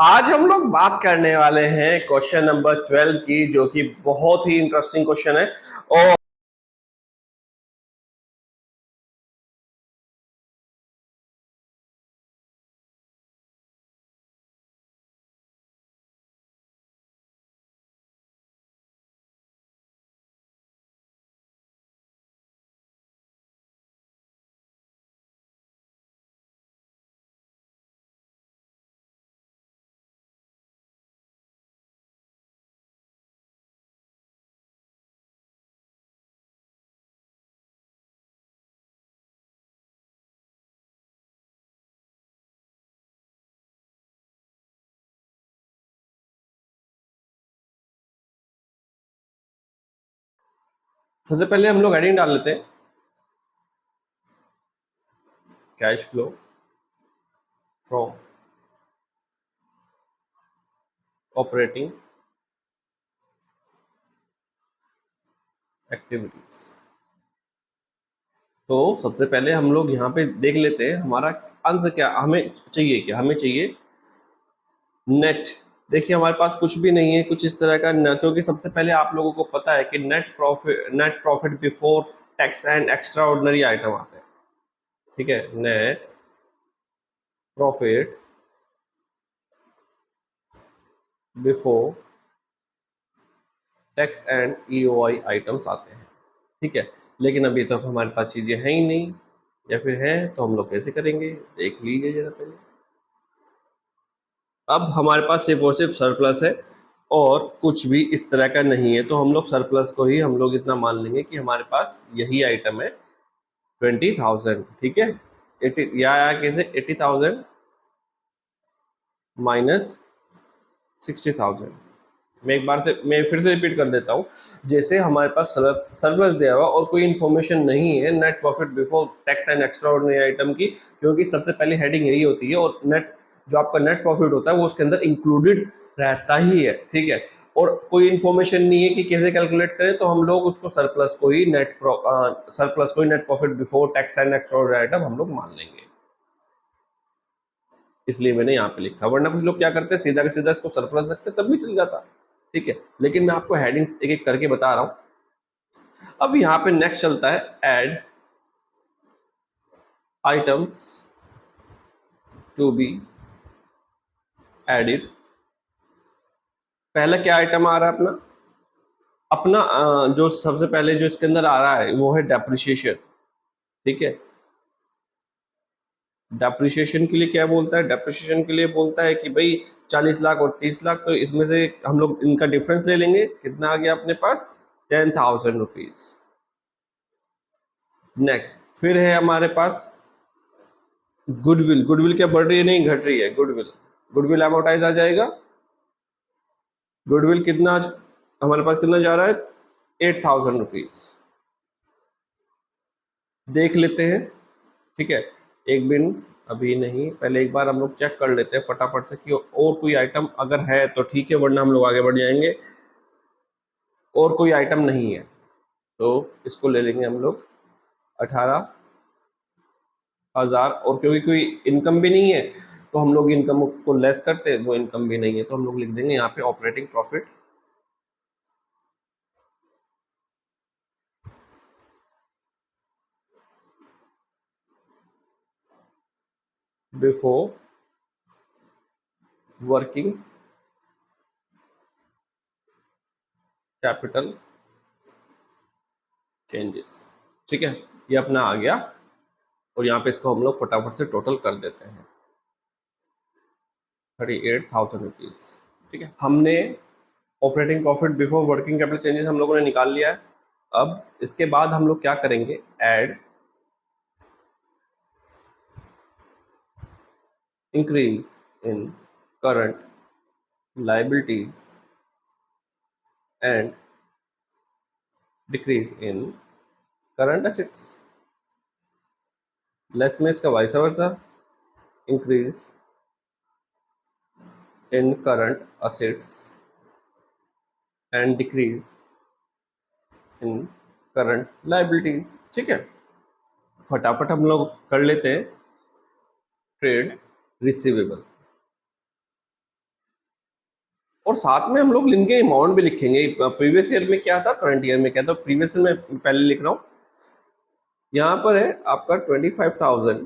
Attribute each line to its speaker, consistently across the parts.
Speaker 1: आज हम लोग बात करने वाले हैं क्वेश्चन नंबर 12 की, जो कि बहुत ही इंटरेस्टिंग क्वेश्चन है। और सबसे पहले हम लोग हेडिंग डाल लेते हैं, cash flow from operating activities. तो सबसे पहले हम लोग यहाँ पे देख लेते हैं हमारा आंसर क्या हमें चाहिए। क्या हमें चाहिए? नेट। देखिए हमारे पास कुछ भी नहीं है, कुछ इस तरह का न, क्योंकि सबसे पहले आप लोगों को पता है कि net profit before tax and extraordinary item आते हैं। ठीक है, net profit before tax and EOI items आते हैं। ठीक है, लेकिन अभी तक हमारे पास चीजें हैं ही नहीं, या फिर हैं तो हम लोग कैसे करेंगे? देख लीजिए जरा पहले। अब हमारे पास सिर्फ और सिर्फ सरप्लस है और कुछ भी इस तरह का नहीं है, तो हम लोग सरप्लस को ही हम लोग इतना मान लेंगे कि हमारे पास यही आइटम है 20,000। ठीक है, 80 या कैसे 80,000 माइनस 60,000। मैं फिर से रिपीट कर देता हूँ। जैसे हमारे पास सरप्लस दिया हुआ और कोई इन्फॉर्मेशन नहीं है net profit before tax and extraordinary item की, क्योंकि सबसे पहले हेडिंग यही होती है और नेट जो आपका नेट प्रॉफिट होता है वो उसके अंदर इंक्लूडेड रहता ही है। ठीक है, और कोई इन्फॉर्मेशन नहीं है कि कैसे कैलकुलेट करें, तो हम लोग उसको सरप्लस को ही net profit before tax and extraordinary item हम लोग मान लेंगे। इसलिए मैंने यहाँ पे लिखा, वरना कुछ लोग क्या करते हैं सीधा का सीधा इसको सरप्लस रखते तब भी चल जाता। ठीक है, लेकिन मैं आपको हेडिंग्स एक एक करके बता रहा हूं। अब यहाँ पे नेक्स्ट चलता है add items to be added. पहला क्या आइटम आ रहा है अपना अपना जो सबसे पहले जो इसके अंदर आ रहा है वो है डेप्रिसिएशन। ठीक है, डेप्रिसिएशन के लिए क्या बोलता है? डेप्रिसिएशन के लिए बोलता है कि भाई 40 लाख और 30 लाख, तो इसमें से हम लोग इनका डिफरेंस ले लेंगे। कितना आ गया अपने पास? 10,000 रुपीज। नेक्स्ट फिर है हमारे पास गुडविल। गुडविल क्या बढ़ रही है? नहीं, घट रही है। गुडविल गुडविल एमोटाइज आ जाएगा। गुडविल कितना हमारे पास कितना जा रहा है? 8,000 रुपीज। देख लेते हैं। ठीक है, एक मिनट, अभी नहीं, पहले एक बार हम लोग चेक कर लेते हैं फटाफट से कि और कोई आइटम अगर है तो ठीक है, वरना हम लोग आगे बढ़ जाएंगे। और कोई आइटम नहीं है तो इसको ले लेंगे हम लोग 18,000। और क्योंकि कोई इनकम भी नहीं है तो हम लोग इनकम को लेस करते हैं, वो इनकम भी नहीं है तो हम लोग लिख देंगे यहाँ पे operating profit before working capital changes. ठीक है, ये अपना आ गया और यहाँ पे इसको हम लोग फटाफट से टोटल कर देते हैं 38,000 रुपीज। ठीक है, हमने operating profit before working capital changes हम लोगों ने निकाल लिया है। अब इसके बाद हम लोग क्या करेंगे? Add increase in current liabilities and decrease in current assets. Less में इसका vice versa, increase in current assets and decrease in current liabilities. ठीक है, फटाफट हम लोग कर लेते हैं। Trade receivable. और साथ में हम लोग इनके अमाउंट भी लिखेंगे। प्रीवियस ईयर में क्या था, करंट ईयर में क्या था। प्रीवियस ईयर में पहले लिख रहा हूँ, यहाँ पर है आपका 25,000,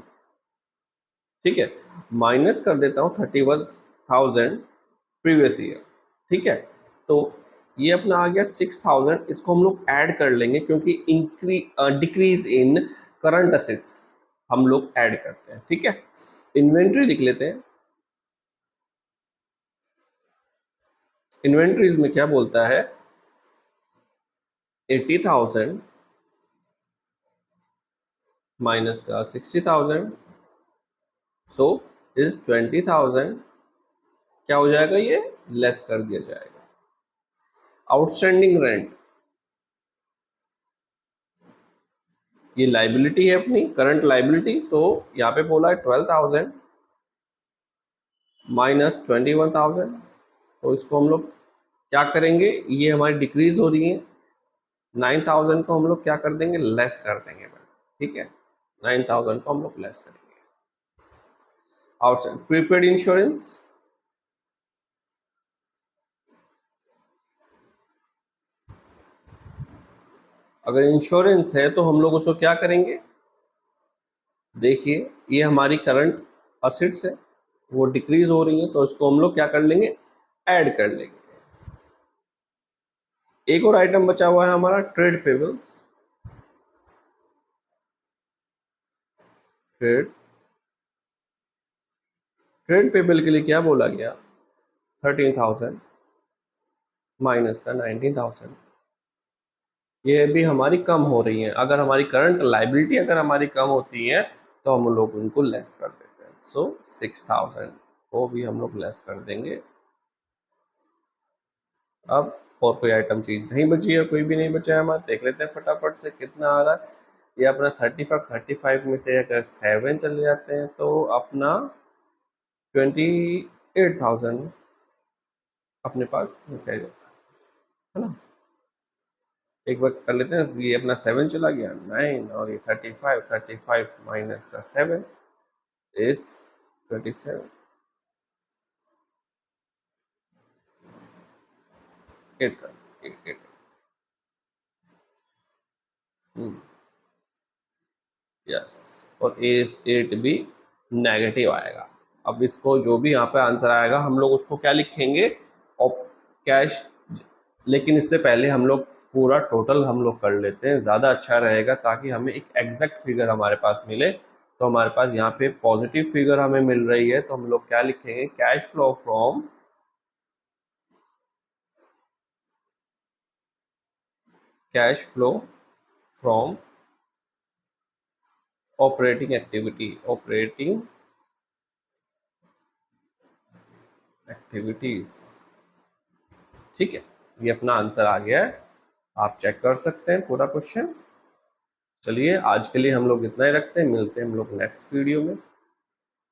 Speaker 1: ठीक है, माइनस कर देता हूँ 31,000 प्रीवियस ईयर, ठीक है। तो ये अपना आ गया 6,000, इसको हम लोग ऐड कर लेंगे क्योंकि डिक्रीज इन करंट असेट्स हम लोग ऐड करते हैं, ठीक है। इन्वेंट्री लिख लेते हैं। इन्वेंट्रीज में क्या बोलता है, 80,000 माइनस का 60,000, सो इस 20,000 क्या हो जाएगा, ये लेस कर दिया जाएगा। आउटस्टैंडिंग रेंट, ये लाइबिलिटी है अपनी, करंट लाइबिलिटी, तो यहाँ पे बोला है 12,000 माइनस 21,000, तो इसको हम लोग क्या करेंगे, ये हमारी डिक्रीज हो रही है, 9,000 को हम लोग क्या कर देंगे, लेस कर देंगे, ठीक है। 9,000 को हम लोग लेस करेंगे। आउटसाइड प्रीपेड इंश्योरेंस, अगर इंश्योरेंस है तो हम लोग उसको क्या करेंगे, देखिए ये हमारी करंट असेट्स है, वो डिक्रीज हो रही है, तो इसको हम लोग क्या कर लेंगे, ऐड कर लेंगे। एक और आइटम बचा हुआ है हमारा ट्रेड पेबल्स। ट्रेड पेबल के लिए क्या बोला गया, 13,000 माइनस का 19,000, ये भी हमारी कम हो रही है। अगर हमारी करंट लाइबिलिटी अगर हमारी कम होती है तो हम लोग उनको लेस कर देते हैं, सो 6,000 को भी हम लोग लेस कर देंगे। अब और कोई आइटम चीज नहीं बची है, कोई भी नहीं बचा है हमारा, देख लेते हैं फटाफट से कितना आ रहा है। ये अपना 35 में से अगर 7 चले जाते हैं तो अपना 28,000 अपने पास है ना। एक बार कर लेते हैं, ये अपना 7 चला गया, 9 और ये 35 माइनस का 7 इज 27, 8 8 यस, और एज 8 भी नेगेटिव आएगा। अब इसको जो भी यहाँ पे आंसर आएगा हम लोग उसको क्या लिखेंगे, और कैश, लेकिन इससे पहले हम लोग पूरा टोटल हम लोग कर लेते हैं, ज़्यादा अच्छा रहेगा, ताकि हमें एक एग्जैक्ट फिगर हमारे पास मिले। तो हमारे पास यहाँ पे पॉजिटिव फिगर हमें मिल रही है, तो हम लोग क्या लिखेंगे, cash flow from operating activities, ठीक है। ये अपना आंसर आ गया है, आप चेक कर सकते हैं पूरा क्वेश्चन। चलिए आज के लिए हम लोग इतना ही रखते हैं, मिलते हैं हम लोग नेक्स्ट वीडियो में।